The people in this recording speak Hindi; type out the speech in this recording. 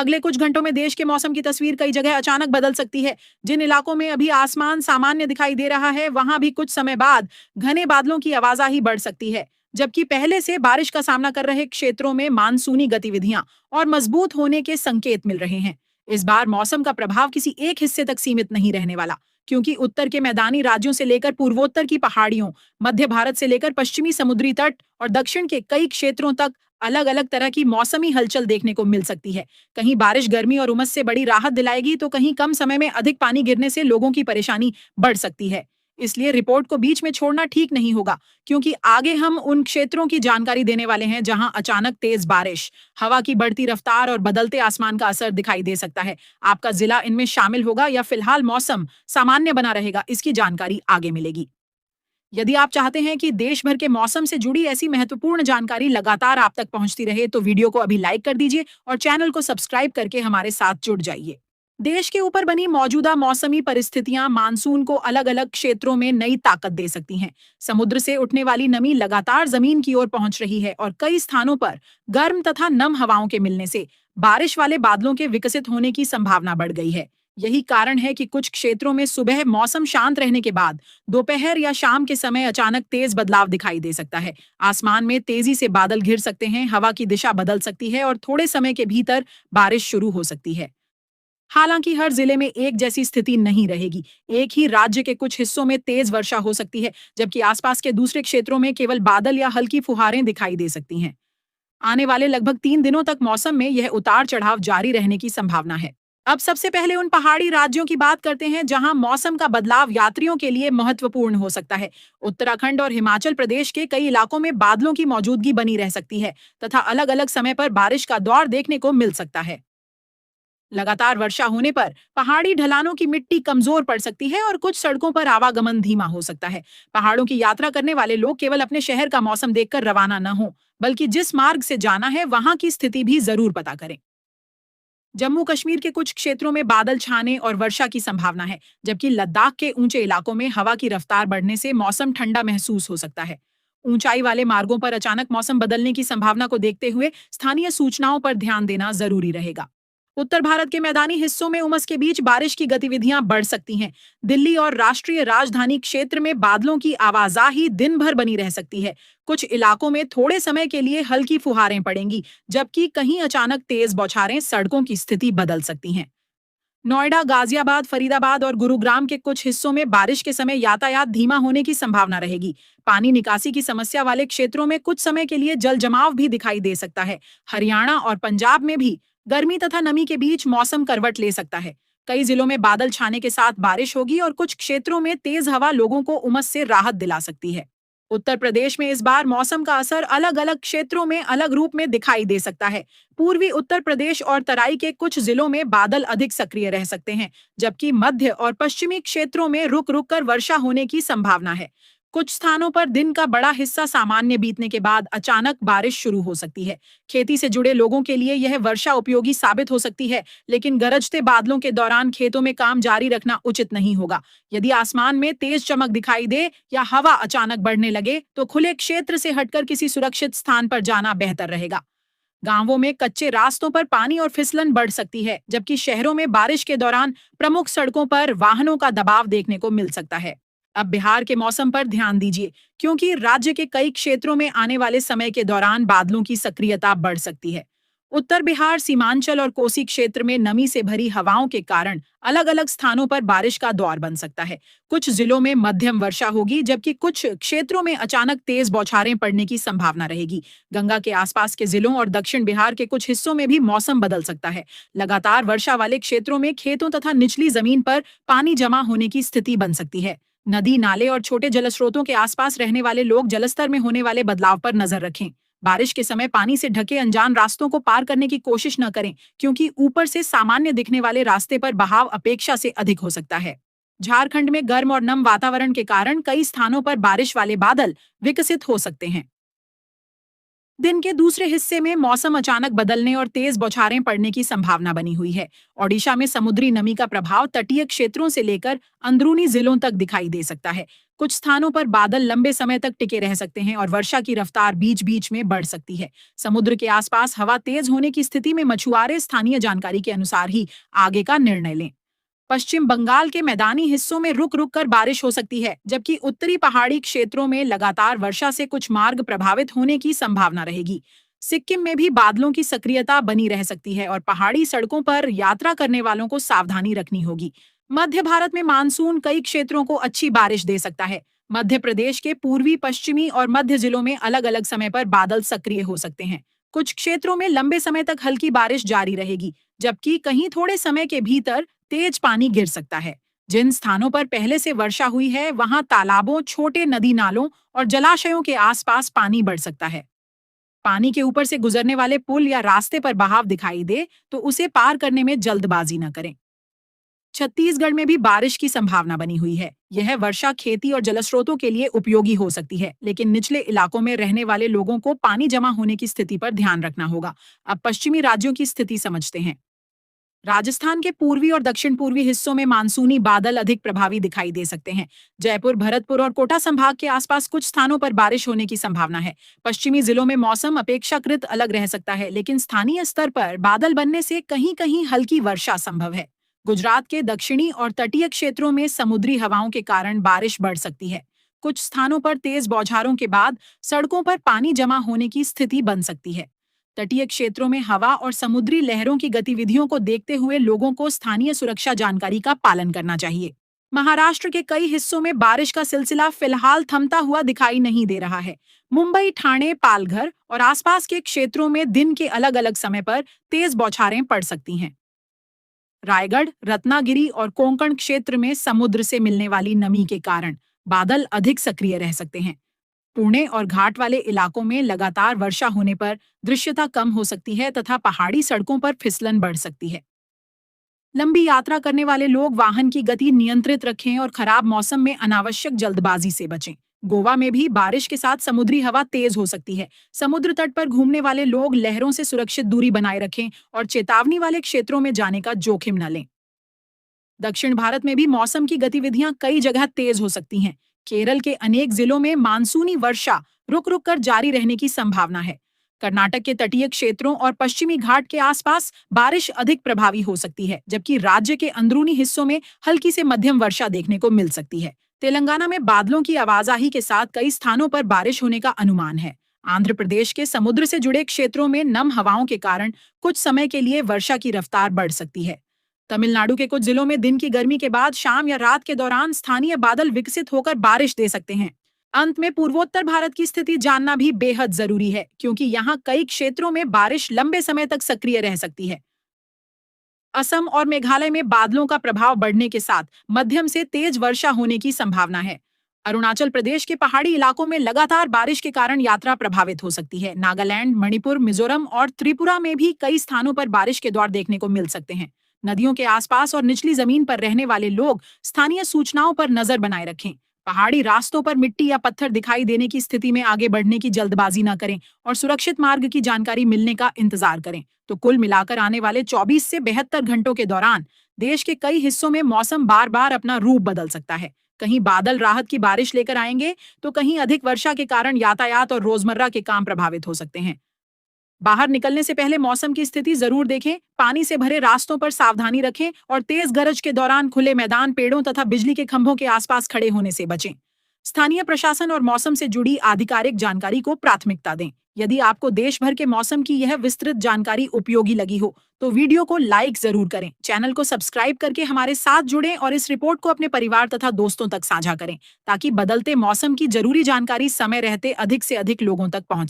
अगले कुछ घंटों में देश के मौसम की तस्वीर कई जगह अचानक बदल सकती है। जिन इलाकों में अभी आसमान सामान्य दिखाई दे रहा है, वहां भी कुछ समय बाद घने बादलों की आवाजाही बढ़ सकती है। जबकि पहले से बारिश का सामना कर रहे क्षेत्रों में मानसूनी गतिविधियां और मजबूत होने के संकेत मिल रहे हैं। इस बार मौसम का प्रभाव किसी एक हिस्से तक सीमित नहीं रहने वाला, क्योंकि उत्तर के मैदानी राज्यों से लेकर पूर्वोत्तर की पहाड़ियों, मध्य भारत से लेकर पश्चिमी समुद्री तट और दक्षिण के कई क्षेत्रों तक अलग अलग तरह की मौसमी हलचल देखने को मिल सकती है। कहीं बारिश गर्मी और उमस से बड़ी राहत दिलाएगी, तो कहीं कम समय में अधिक पानी गिरने से लोगों की परेशानी बढ़ सकती है। इसलिए रिपोर्ट को बीच में छोड़ना ठीक नहीं होगा, क्योंकि आगे हम उन क्षेत्रों की जानकारी देने वाले हैं जहां अचानक तेज बारिश, हवा की बढ़ती रफ्तार और बदलते आसमान का असर दिखाई दे सकता है। आपका जिला इनमें शामिल होगा या फिलहाल मौसम सामान्य बना रहेगा, इसकी जानकारी आगे मिलेगी। यदि आप चाहते हैं कि देश भर के मौसम से जुड़ी ऐसी महत्वपूर्ण जानकारी लगातार आप तक पहुंचती रहे, तो वीडियो को अभी लाइक कर दीजिए और चैनल को सब्सक्राइब करके हमारे साथ जुड़ जाइए। देश के ऊपर बनी मौजूदा मौसमी परिस्थितियां मानसून को अलग अलग क्षेत्रों में नई ताकत दे सकती हैं। समुद्र से उठने वाली नमी लगातार जमीन की ओर पहुंच रही है और कई स्थानों पर गर्म तथा नम हवाओं के मिलने से बारिश वाले बादलों के विकसित होने की संभावना बढ़ गई है। यही कारण है कि कुछ क्षेत्रों में सुबह मौसम शांत रहने के बाद दोपहर या शाम के समय अचानक तेज बदलाव दिखाई दे सकता है। आसमान में तेजी से बादल घिर सकते हैं, हवा की दिशा बदल सकती है और थोड़े समय के भीतर बारिश शुरू हो सकती है। हालांकि हर जिले में एक जैसी स्थिति नहीं रहेगी। एक ही राज्य के कुछ हिस्सों में तेज वर्षा हो सकती है, जबकि आसपास के दूसरे क्षेत्रों में केवल बादल या हल्की फुहारें दिखाई दे सकती हैं। आने वाले लगभग 3 दिनों तक मौसम में यह उतार चढ़ाव जारी रहने की संभावना है। अब सबसे पहले उन पहाड़ी राज्यों की बात करते हैं जहां मौसम का बदलाव यात्रियों के लिए महत्वपूर्ण हो सकता है। उत्तराखंड और हिमाचल प्रदेश के कई इलाकों में बादलों की मौजूदगी बनी रह सकती है तथा अलग अलग समय पर बारिश का दौर देखने को मिल सकता है। लगातार वर्षा होने पर पहाड़ी ढलानों की मिट्टी कमजोर पड़ सकती है और कुछ सड़कों पर आवागमन धीमा हो सकता है। पहाड़ों की यात्रा करने वाले लोग केवल अपने शहर का मौसम देखकर रवाना न हो, बल्कि जिस मार्ग से जाना है वहां की स्थिति भी जरूर पता करें। जम्मू कश्मीर के कुछ क्षेत्रों में बादल छाने और वर्षा की संभावना है, जबकि लद्दाख के ऊंचे इलाकों में हवा की रफ्तार बढ़ने से मौसम ठंडा महसूस हो सकता है। ऊंचाई वाले मार्गों पर अचानक मौसम बदलने की संभावना को देखते हुए स्थानीय सूचनाओं पर ध्यान देना जरूरी रहेगा। उत्तर भारत के मैदानी हिस्सों में उमस के बीच बारिश की गतिविधियां बढ़ सकती हैं। दिल्ली और राष्ट्रीय राजधानी क्षेत्र में बादलों की आवाजाही दिन भर बनी रह सकती है। कुछ इलाकों में थोड़े समय के लिए हल्की फुहारें पड़ेंगी, जबकि कहीं अचानक तेज बौछारें सड़कों की स्थिति बदल सकती हैं। नोएडा, गाजियाबाद, फरीदाबाद और गुरुग्राम के कुछ हिस्सों में बारिश के समय यातायात धीमा होने की संभावना रहेगी। पानी निकासी की समस्या वाले क्षेत्रों में कुछ समय के लिए जल जमाव भी दिखाई दे सकता है। हरियाणा और पंजाब में भी गर्मी तथा नमी के बीच मौसम करवट ले सकता है। कई जिलों में बादल छाने के साथ बारिश होगी और कुछ क्षेत्रों में तेज हवा लोगों को उमस से राहत दिला सकती है। उत्तर प्रदेश में इस बार मौसम का असर अलग अलग क्षेत्रों में अलग रूप में दिखाई दे सकता है। पूर्वी उत्तर प्रदेश और तराई के कुछ जिलों में बादल अधिक सक्रिय रह सकते हैं, जबकि मध्य और पश्चिमी क्षेत्रों में रुक रुक कर वर्षा होने की संभावना है। कुछ स्थानों पर दिन का बड़ा हिस्सा सामान्य बीतने के बाद अचानक बारिश शुरू हो सकती है। खेती से जुड़े लोगों के लिए यह वर्षा उपयोगी साबित हो सकती है, लेकिन गरजते बादलों के दौरान खेतों में काम जारी रखना उचित नहीं होगा। यदि आसमान में तेज चमक दिखाई दे या हवा अचानक बढ़ने लगे, तो खुले क्षेत्र से हटकर किसी सुरक्षित स्थान पर जाना बेहतर रहेगा। गांवों में कच्चे रास्तों पर पानी और फिसलन बढ़ सकती है, जबकि शहरों में बारिश के दौरान प्रमुख सड़कों पर वाहनों का दबाव देखने को मिल सकता है। अब बिहार के मौसम पर ध्यान दीजिए, क्योंकि राज्य के कई क्षेत्रों में आने वाले समय के दौरान बादलों की सक्रियता बढ़ सकती है। उत्तर बिहार, सीमांचल और कोसी क्षेत्र में नमी से भरी हवाओं के कारण अलग अलग स्थानों पर बारिश का दौर बन सकता है। कुछ जिलों में मध्यम वर्षा होगी, जबकि कुछ क्षेत्रों में अचानक तेज बौछारें पड़ने की संभावना रहेगी। गंगा के आसपास के जिलों और दक्षिण बिहार के कुछ हिस्सों में भी मौसम बदल सकता है। लगातार वर्षा वाले क्षेत्रों में खेतों तथा निचली जमीन पर पानी जमा होने की स्थिति बन सकती है। नदी, नाले और छोटे जलस्रोतों के आसपास रहने वाले लोग जलस्तर में होने वाले बदलाव पर नजर रखें। बारिश के समय पानी से ढके अनजान रास्तों को पार करने की कोशिश न करें, क्योंकि ऊपर से सामान्य दिखने वाले रास्ते पर बहाव अपेक्षा से अधिक हो सकता है। झारखंड में गर्म और नम वातावरण के कारण कई स्थानों पर बारिश वाले बादल विकसित हो सकते हैं। दिन के दूसरे हिस्से में मौसम अचानक बदलने और तेज बौछारें पड़ने की संभावना बनी हुई है। ओडिशा में समुद्री नमी का प्रभाव तटीय क्षेत्रों से लेकर अंदरूनी जिलों तक दिखाई दे सकता है। कुछ स्थानों पर बादल लंबे समय तक टिके रह सकते हैं और वर्षा की रफ्तार बीच बीच में बढ़ सकती है। समुद्र के आसपास हवा तेज होने की स्थिति में मछुआरे स्थानीय जानकारी के अनुसार ही आगे का निर्णय लें। पश्चिम बंगाल के मैदानी हिस्सों में रुक रुक कर बारिश हो सकती है, जबकि उत्तरी पहाड़ी क्षेत्रों में लगातार वर्षा से कुछ मार्ग प्रभावित होने की संभावना रहेगी। सिक्किम में भी बादलों की सक्रियता बनी रह सकती है और पहाड़ी सड़कों पर यात्रा करने वालों को सावधानी रखनी होगी। मध्य भारत में मानसून कई क्षेत्रों को अच्छी बारिश दे सकता है। मध्य प्रदेश के पूर्वी, पश्चिमी और मध्य जिलों में अलग अलग समय पर बादल सक्रिय हो सकते हैं। कुछ क्षेत्रों में लंबे समय तक हल्की बारिश जारी रहेगी, जबकि कहीं थोड़े समय के भीतर तेज पानी गिर सकता है। जिन स्थानों पर पहले से वर्षा हुई है, वहां तालाबों, छोटे नदी नालों और जलाशयों के आसपास पानी बढ़ सकता है। पानी के ऊपर से गुजरने वाले पुल या रास्ते पर बहाव दिखाई दे तो उसे पार करने में जल्दबाजी न करें। छत्तीसगढ़ में भी बारिश की संभावना बनी हुई है। यह वर्षा खेती और जलस्रोतों के लिए उपयोगी हो सकती है, लेकिन निचले इलाकों में रहने वाले लोगों को पानी जमा होने की स्थिति पर ध्यान रखना होगा। अब पश्चिमी राज्यों की स्थिति समझते हैं। राजस्थान के पूर्वी और दक्षिण पूर्वी हिस्सों में मानसूनी बादल अधिक प्रभावी दिखाई दे सकते हैं। जयपुर, भरतपुर और कोटा संभाग के आसपास कुछ स्थानों पर बारिश होने की संभावना है। पश्चिमी जिलों में मौसम अपेक्षाकृत अलग रह सकता है, लेकिन स्थानीय स्तर पर बादल बनने से कहीं कहीं हल्की वर्षा संभव है। गुजरात के दक्षिणी और तटीय क्षेत्रों में समुद्री हवाओं के कारण बारिश बढ़ सकती है। कुछ स्थानों पर तेज बौछारों के बाद सड़कों पर पानी जमा होने की स्थिति बन सकती है। तटीय क्षेत्रों में हवा और समुद्री लहरों की गतिविधियों को देखते हुए लोगों को स्थानीय सुरक्षा जानकारी का पालन करना चाहिए। महाराष्ट्र के कई हिस्सों में बारिश का सिलसिला फिलहाल थमता हुआ दिखाई नहीं दे रहा है। मुंबई, ठाणे, पालघर और आसपास के क्षेत्रों में दिन के अलग अलग समय पर तेज बौछारें पड़ सकती हैं। रायगढ़, रत्नागिरी और कोंकण क्षेत्र में समुद्र से मिलने वाली नमी के कारण बादल अधिक सक्रिय रह सकते हैं। पुणे और घाट वाले इलाकों में लगातार वर्षा होने पर दृश्यता कम हो सकती है तथा पहाड़ी सड़कों पर फिसलन बढ़ सकती है। लंबी यात्रा करने वाले लोग वाहन की गति नियंत्रित रखें और खराब मौसम में अनावश्यक जल्दबाजी से बचें। गोवा में भी बारिश के साथ समुद्री हवा तेज हो सकती है। समुद्र तट पर घूमने वाले लोग लहरों से सुरक्षित दूरी बनाए रखें और चेतावनी वाले क्षेत्रों में जाने का जोखिम न लें। दक्षिण भारत में भी मौसम की गतिविधियां कई जगह तेज हो सकती हैं। केरल के अनेक जिलों में मानसूनी वर्षा रुक रुक कर जारी रहने की संभावना है। कर्नाटक के तटीय क्षेत्रों और पश्चिमी घाट के आसपास बारिश अधिक प्रभावी हो सकती है, जबकि राज्य के अंदरूनी हिस्सों में हल्की से मध्यम वर्षा देखने को मिल सकती है। तेलंगाना में बादलों की आवाजाही के साथ कई स्थानों पर बारिश होने का अनुमान है। आंध्र प्रदेश के समुद्र से जुड़े क्षेत्रों में नम हवाओं के कारण कुछ समय के लिए वर्षा की रफ्तार बढ़ सकती है। तमिलनाडु के कुछ जिलों में दिन की गर्मी के बाद शाम या रात के दौरान स्थानीय बादल विकसित होकर बारिश दे सकते हैं। अंत में पूर्वोत्तर भारत की स्थिति जानना भी बेहद जरूरी है, क्योंकि यहाँ कई क्षेत्रों में बारिश लंबे समय तक सक्रिय रह सकती है। असम और मेघालय में बादलों का प्रभाव बढ़ने के साथ मध्यम से तेज वर्षा होने की संभावना है। अरुणाचल प्रदेश के पहाड़ी इलाकों में लगातार बारिश के कारण यात्रा प्रभावित हो सकती है। नागालैंड, मणिपुर, मिजोरम और त्रिपुरा में भी कई स्थानों पर बारिश के दौर देखने को मिल सकते हैं। नदियों के आसपास और निचली जमीन पर रहने वाले लोग स्थानीय सूचनाओं पर नजर बनाए रखें। पहाड़ी रास्तों पर मिट्टी या पत्थर दिखाई देने की स्थिति में आगे बढ़ने की जल्दबाजी न करें और सुरक्षित मार्ग की जानकारी मिलने का इंतजार करें। तो कुल मिलाकर आने वाले 24 से 72 घंटों के दौरान देश के कई हिस्सों में मौसम बार बार अपना रूप बदल सकता है। कहीं बादल राहत की बारिश लेकर आएंगे, तो कहीं अधिक वर्षा के कारण यातायात और रोजमर्रा के काम प्रभावित हो सकते हैं। बाहर निकलने से पहले मौसम की स्थिति जरूर देखें, पानी से भरे रास्तों पर सावधानी रखें और तेज गरज के दौरान खुले मैदान, पेड़ों तथा बिजली के खंभों के आसपास खड़े होने से बचें। स्थानीय प्रशासन और मौसम से जुड़ी आधिकारिक जानकारी को प्राथमिकता दें। यदि आपको देश भर के मौसम की यह विस्तृत जानकारी उपयोगी लगी हो, तो वीडियो को लाइक जरूर करें, चैनल को सब्सक्राइब करके हमारे साथ जुड़ें और इस रिपोर्ट को अपने परिवार तथा दोस्तों तक साझा करें, ताकि बदलते मौसम की जरूरी जानकारी समय रहते अधिक से अधिक लोगों तक पहुंच सके।